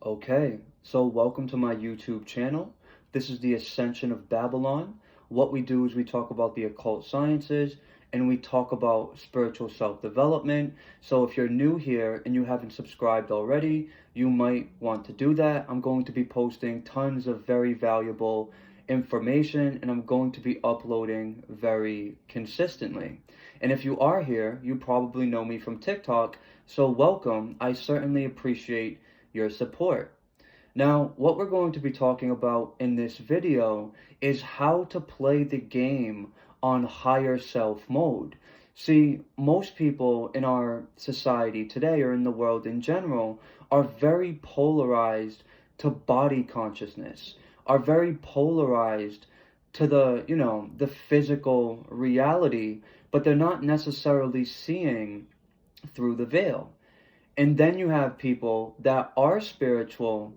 Okay, so welcome to my YouTube channel. This is the Ascension of Babylon. What we do is we talk about the occult sciences and we talk about spiritual self-development. So if you're new here and you haven't subscribed already, you might want to do that. I'm going to be posting tons of very valuable information and I'm going to be uploading very consistently. And if you are here, you probably know me from TikTok, so welcome. I certainly appreciate your support. Now, what we're going to be talking about in this video is how to play the game on higher self mode. See, most people in our society today or in the world in general are very polarized to body consciousness, are very polarized to the physical reality, but they're not necessarily seeing through the veil. And then you have people that are spiritual,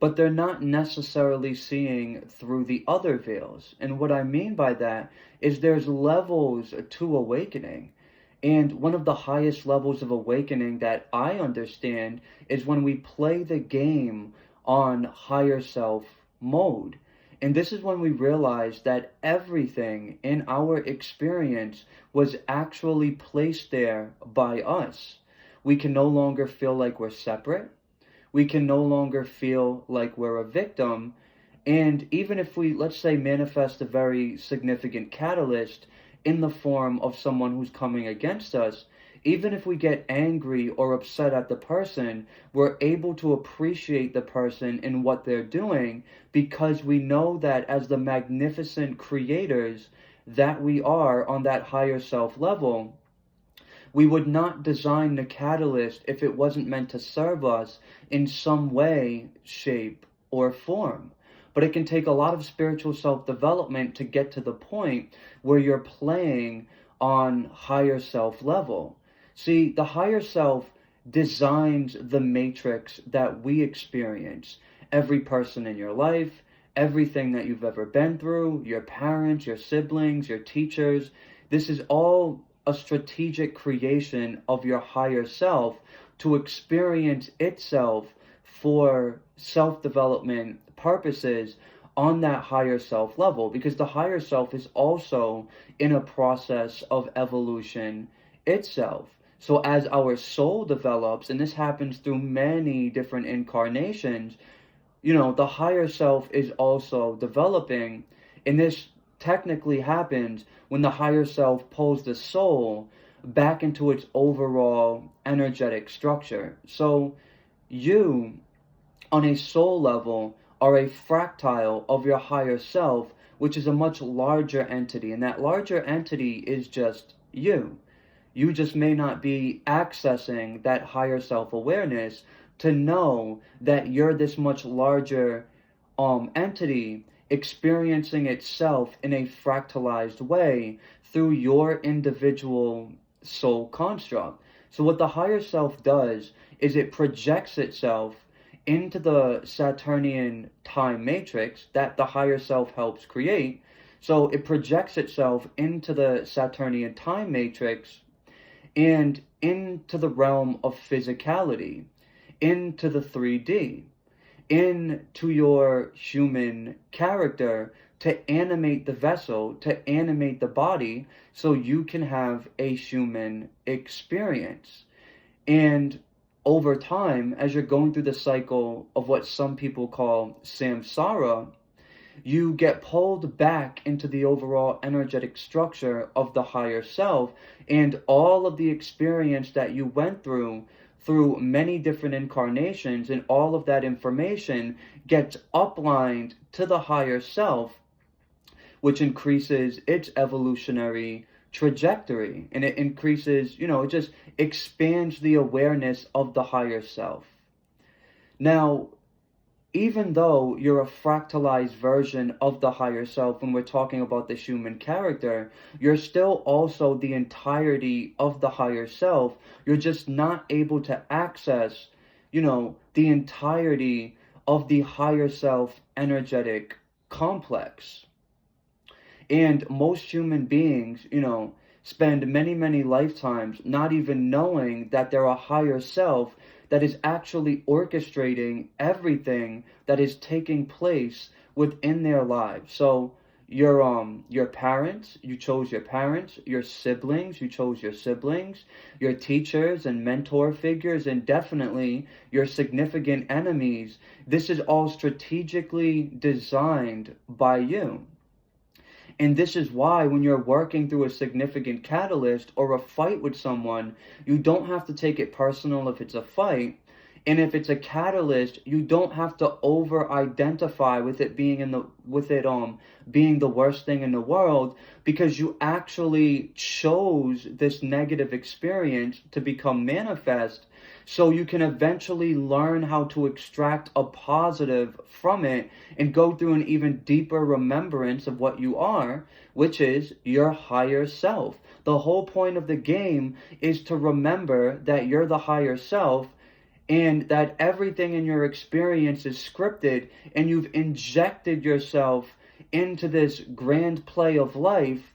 but they're not necessarily seeing through the other veils. And what I mean by that is there's levels to awakening. And one of the highest levels of awakening that I understand is when we play the game on higher self mode. And this is when we realize that everything in our experience was actually placed there by us. We can no longer feel like we're separate. We can no longer feel like we're a victim. And even if we, let's say, manifest a very significant catalyst in the form of someone who's coming against us, even if we get angry or upset at the person, we're able to appreciate the person and what they're doing because we know that as the magnificent creators that we are on that higher self level, we would not design the catalyst if it wasn't meant to serve us in some way, shape, or form. But it can take a lot of spiritual self-development to get to the point where you're playing on higher self level. See, the higher self designs the matrix that we experience. Every person in your life, everything that you've ever been through, your parents, your siblings, your teachers, this is all a strategic creation of your higher self to experience itself for self-development purposes on that higher self level, because the higher self is also in a process of evolution itself. So as our soul develops, and this happens through many different incarnations, the higher self is also developing, and this technically happens when the higher self pulls the soul back into its overall energetic structure. So you, on a soul level, are a fractile of your higher self, which is a much larger entity, and that larger entity is just you. You just may not be accessing that higher self-awareness to know that you're this much larger entity experiencing itself in a fractalized way through your individual soul construct. So what the higher self does is it projects itself into the Saturnian time matrix that the higher self helps create. So it projects itself into the Saturnian time matrix and into the realm of physicality, into the 3D, into your human character to animate the vessel, to animate the body, so you can have a human experience. And over time, as you're going through the cycle of what some people call samsara, you get pulled back into the overall energetic structure of the higher self, and all of the experience that you went through many different incarnations, and all of that information gets uplined to the higher self, which increases its evolutionary trajectory, and it increases, it just expands the awareness of the higher self. Now, even though you're a fractalized version of the higher self, when we're talking about the human character, you're still also the entirety of the higher self. You're just not able to access, the entirety of the higher self energetic complex. And most human beings, spend many, many lifetimes not even knowing that they're a higher self that is actually orchestrating everything that is taking place within their lives. So your parents, you chose your parents, your siblings, you chose your siblings, your teachers and mentor figures, and definitely your significant enemies. This is all strategically designed by you. And this is why when you're working through a significant catalyst or a fight with someone, you don't have to take it personal if it's a fight. And if it's a catalyst, you don't have to over identify with it being being the worst thing in the world, because you actually chose this negative experience to become manifest, so you can eventually learn how to extract a positive from it and go through an even deeper remembrance of what you are, which is your higher self. The whole point of the game is to remember that you're the higher self, and that everything in your experience is scripted, and you've injected yourself into this grand play of life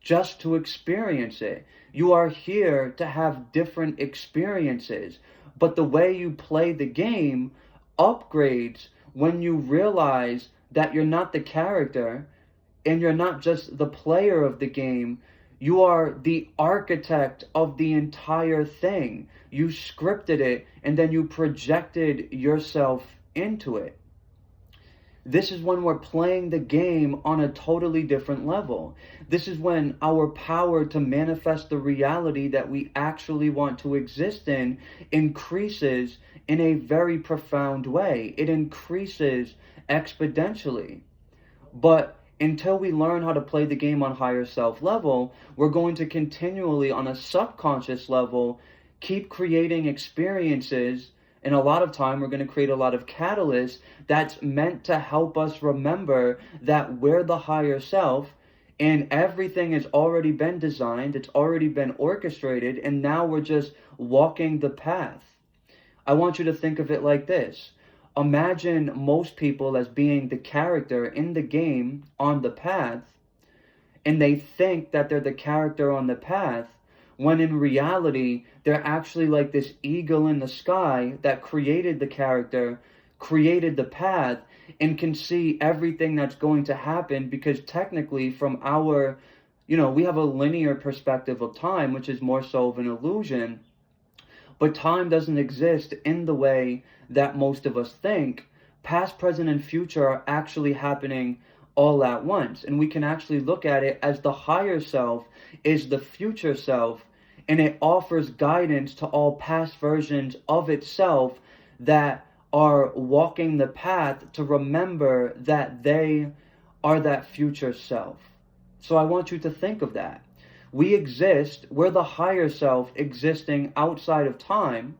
just to experience it. You are here to have different experiences, but the way you play the game upgrades when you realize that you're not the character and you're not just the player of the game. You are the architect of the entire thing. You scripted it and then you projected yourself into it. This is when we're playing the game on a totally different level. This is when our power to manifest the reality that we actually want to exist in increases in a very profound way. It increases exponentially. But until we learn how to play the game on higher self level, we're going to continually, on a subconscious level, keep creating experiences. And a lot of time, we're going to create a lot of catalysts that's meant to help us remember that we're the higher self, and everything has already been designed, it's already been orchestrated, and now we're just walking the path. I want you to think of it like this. Imagine most people as being the character in the game on the path, and they think that they're the character on the path, when in reality, they're actually like this eagle in the sky that created the character, created the path, and can see everything that's going to happen, because technically from our, we have a linear perspective of time, which is more so of an illusion. But time doesn't exist in the way that most of us think. Past, present, and future are actually happening all at once. And we can actually look at it as the higher self is the future self, and it offers guidance to all past versions of itself that are walking the path to remember that they are that future self. So I want you to think of that. We exist, we're the higher self existing outside of time.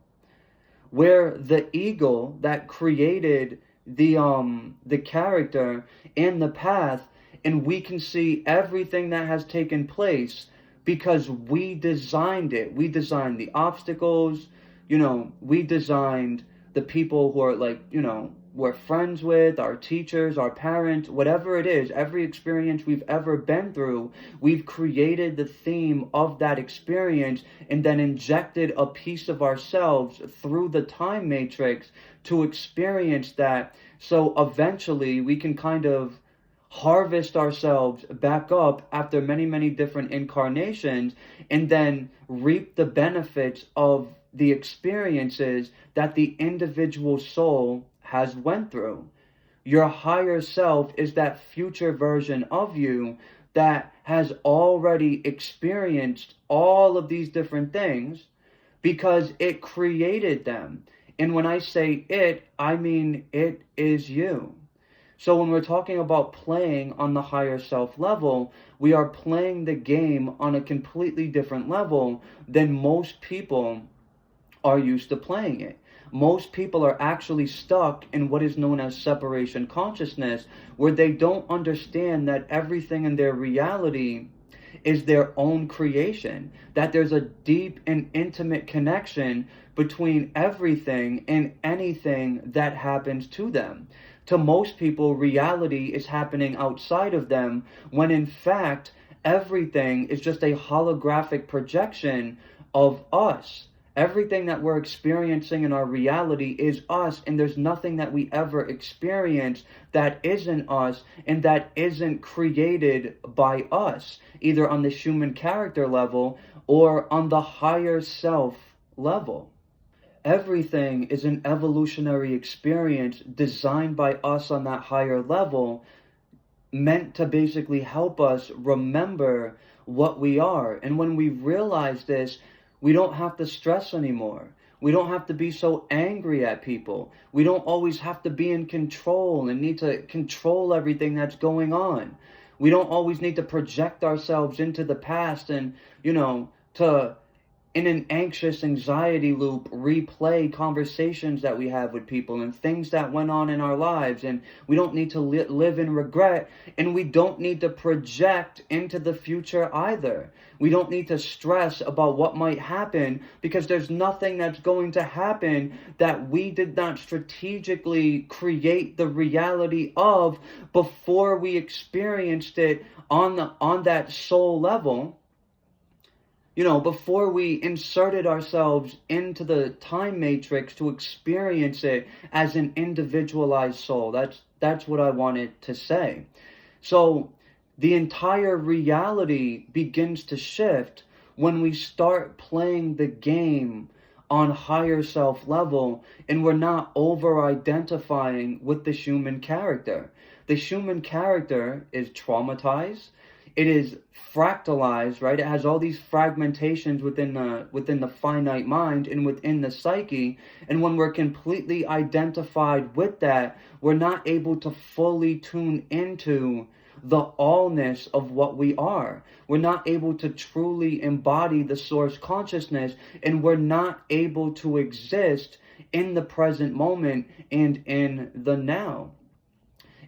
We're the eagle that created the character and the path, and we can see everything that has taken place because we designed it. We designed the obstacles, we designed the people who are we're friends with, our teachers, our parents, whatever it is, every experience we've ever been through, we've created the theme of that experience and then injected a piece of ourselves through the time matrix to experience that. So eventually we can kind of harvest ourselves back up after many, many different incarnations, and then reap the benefits of the experiences that the individual soul has went through. Your higher self is that future version of you that has already experienced all of these different things because it created them. And when I say it, I mean it is you. So when we're talking about playing on the higher self level, we are playing the game on a completely different level than most people are used to playing it. Most people are actually stuck in what is known as separation consciousness, where they don't understand that everything in their reality is their own creation, that there's a deep and intimate connection between everything and anything that happens to them. To most people, reality is happening outside of them, when in fact, everything is just a holographic projection of us. Everything that we're experiencing in our reality is us, and there's nothing that we ever experience that isn't us and that isn't created by us, either on the human character level or on the higher self level. Everything is an evolutionary experience designed by us on that higher level, meant to basically help us remember what we are. And when we realize this, we don't have to stress anymore. We don't have to be so angry at people. We don't always have to be in control and need to control everything that's going on. We don't always need to project ourselves into the past and, to in an anxious anxiety loop replay conversations that we have with people and things that went on in our lives, and we don't need to live in regret, and we don't need to project into the future either. We don't need to stress about what might happen, because there's nothing that's going to happen that we did not strategically create the reality of before we experienced it on that soul level. Before we inserted ourselves into the time matrix to experience it as an individualized soul. That's what I wanted to say. So the entire reality begins to shift when we start playing the game on higher self level, and we're not over identifying with the human character. The human character is traumatized. It is fractalized, right? It has all these fragmentations within the finite mind and within the psyche. And when we're completely identified with that, we're not able to fully tune into the allness of what we are. We're not able to truly embody the source consciousness, and we're not able to exist in the present moment and in the now.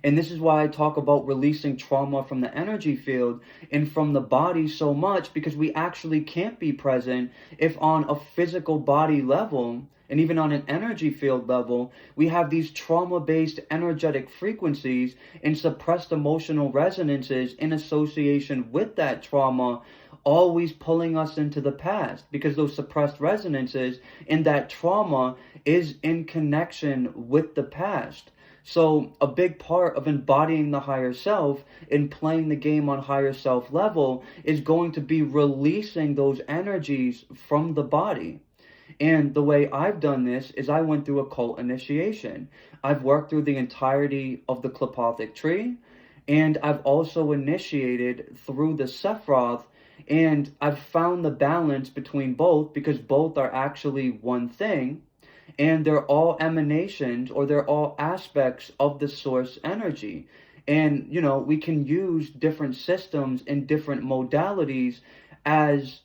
And this is why I talk about releasing trauma from the energy field and from the body so much, because we actually can't be present if on a physical body level and even on an energy field level, we have these trauma-based energetic frequencies and suppressed emotional resonances in association with that trauma, always pulling us into the past, because those suppressed resonances and that trauma is in connection with the past. So a big part of embodying the higher self and playing the game on higher self level is going to be releasing those energies from the body. And the way I've done this is I went through a cult initiation. I've worked through the entirety of the Klipothic tree, and I've also initiated through the Sephiroth, and I've found the balance between both, because both are actually one thing. And they're all emanations, or they're all aspects of the source energy. And, we can use different systems and different modalities as,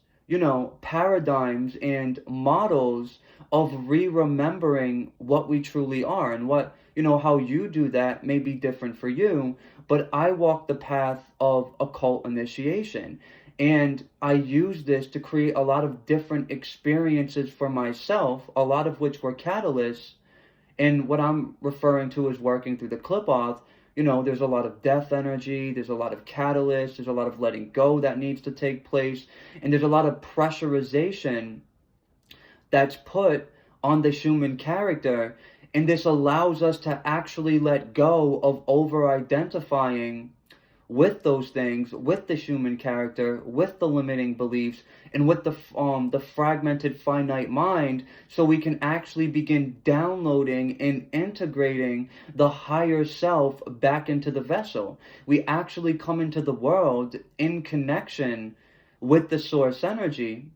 paradigms and models of re-remembering what we truly are. And what, how you do that may be different for you, but I walk the path of occult initiation. And I use this to create a lot of different experiences for myself, a lot of which were catalysts. And what I'm referring to as working through the clip-off, there's a lot of death energy, there's a lot of catalysts, there's a lot of letting go that needs to take place, and there's a lot of pressurization that's put on the human character. And this allows us to actually let go of over-identifying with those things, with the human character, with the limiting beliefs, and with the fragmented finite mind, so we can actually begin downloading and integrating the higher self back into the vessel. We actually come into the world in connection with the source energy.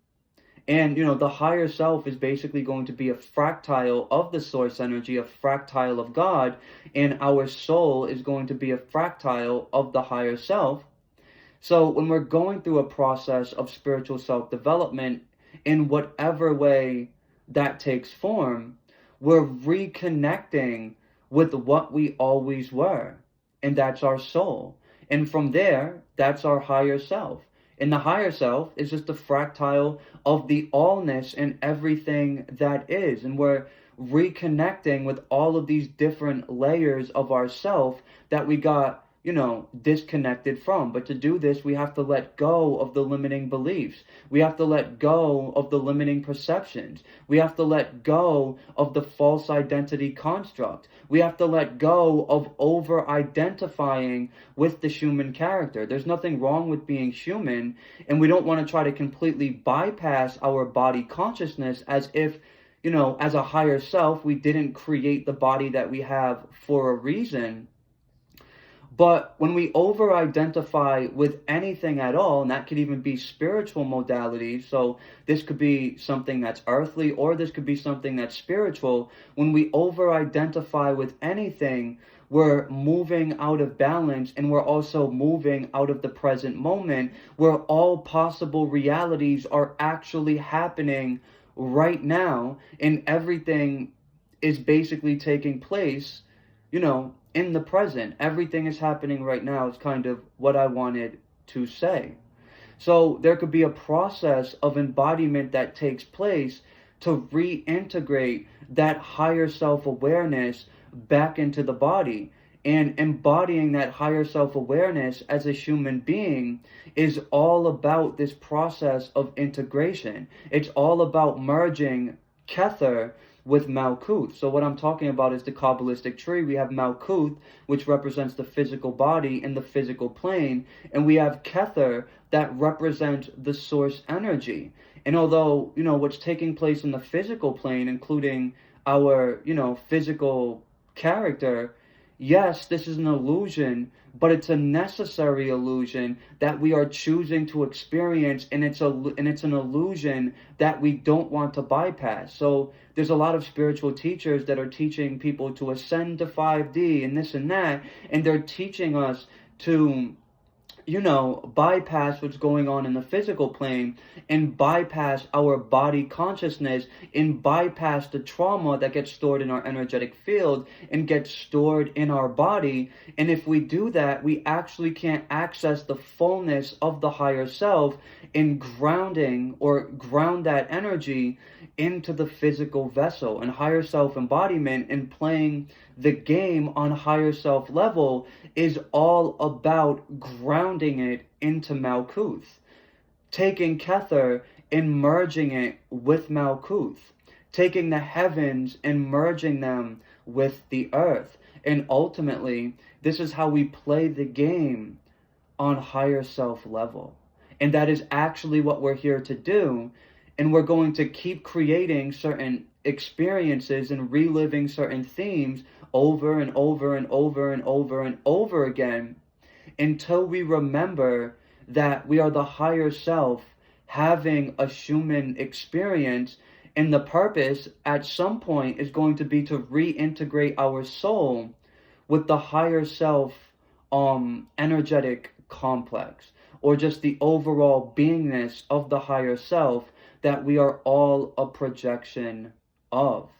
And, the higher self is basically going to be a fractile of the source energy, a fractile of God, and our soul is going to be a fractile of the higher self. So when we're going through a process of spiritual self-development, in whatever way that takes form, we're reconnecting with what we always were, and that's our soul. And from there, that's our higher self. And the higher self is just a fractile of the allness and everything that is. And we're reconnecting with all of these different layers of ourself that we got disconnected from. But to do this, we have to let go of the limiting beliefs. We have to let go of the limiting perceptions. We have to let go of the false identity construct. We have to let go of over-identifying with the human character. There's nothing wrong with being human, and we don't want to try to completely bypass our body consciousness as if, as a higher self, we didn't create the body that we have for a reason. But when we over-identify with anything at all, and that could even be spiritual modalities, so this could be something that's earthly or this could be something that's spiritual. When we over-identify with anything, we're moving out of balance, and we're also moving out of the present moment where all possible realities are actually happening right now, and everything is basically taking place, in the present. Everything is happening right now is kind of what I wanted to say. So there could be a process of embodiment that takes place to reintegrate that higher self-awareness back into the body. And embodying that higher self-awareness as a human being is all about this process of integration. It's all about merging Kether with Malkuth. So what I'm talking about is the Kabbalistic tree. We have Malkuth, which represents the physical body in the physical plane, and we have Kether that represents the source energy. And although, what's taking place in the physical plane, including our, physical character, yes, this is an illusion, but it's a necessary illusion that we are choosing to experience, and it's an illusion that we don't want to bypass. So there's a lot of spiritual teachers that are teaching people to ascend to 5D and this and that, and they're teaching us to bypass what's going on in the physical plane and bypass our body consciousness and bypass the trauma that gets stored in our energetic field and gets stored in our body. And if we do that, we actually can't access the fullness of the higher self in grounding or ground that energy into the physical vessel. And higher self embodiment and playing the game on higher self level is all about grounding it into Malkuth, taking Kether and merging it with Malkuth, taking the heavens and merging them with the earth. And ultimately, this is how we play the game on higher self level. And that is actually what we're here to do. And we're going to keep creating certain experiences and reliving certain themes over and over and over and over and over again until we remember that we are the higher self having a human experience, and the purpose at some point is going to be to reintegrate our soul with the higher self energetic complex, or just the overall beingness of the higher self that we are all a projection of.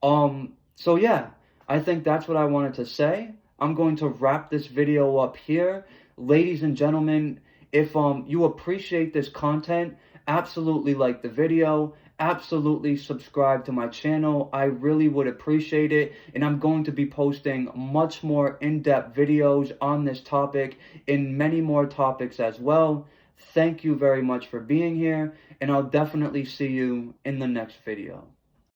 So yeah, I think that's what I wanted to say. I'm going to wrap this video up here. Ladies and gentlemen, if you appreciate this content, absolutely like the video, absolutely subscribe to my channel. I really would appreciate it. And I'm going to be posting much more in-depth videos on this topic and many more topics as well. Thank you very much for being here, and I'll definitely see you in the next video.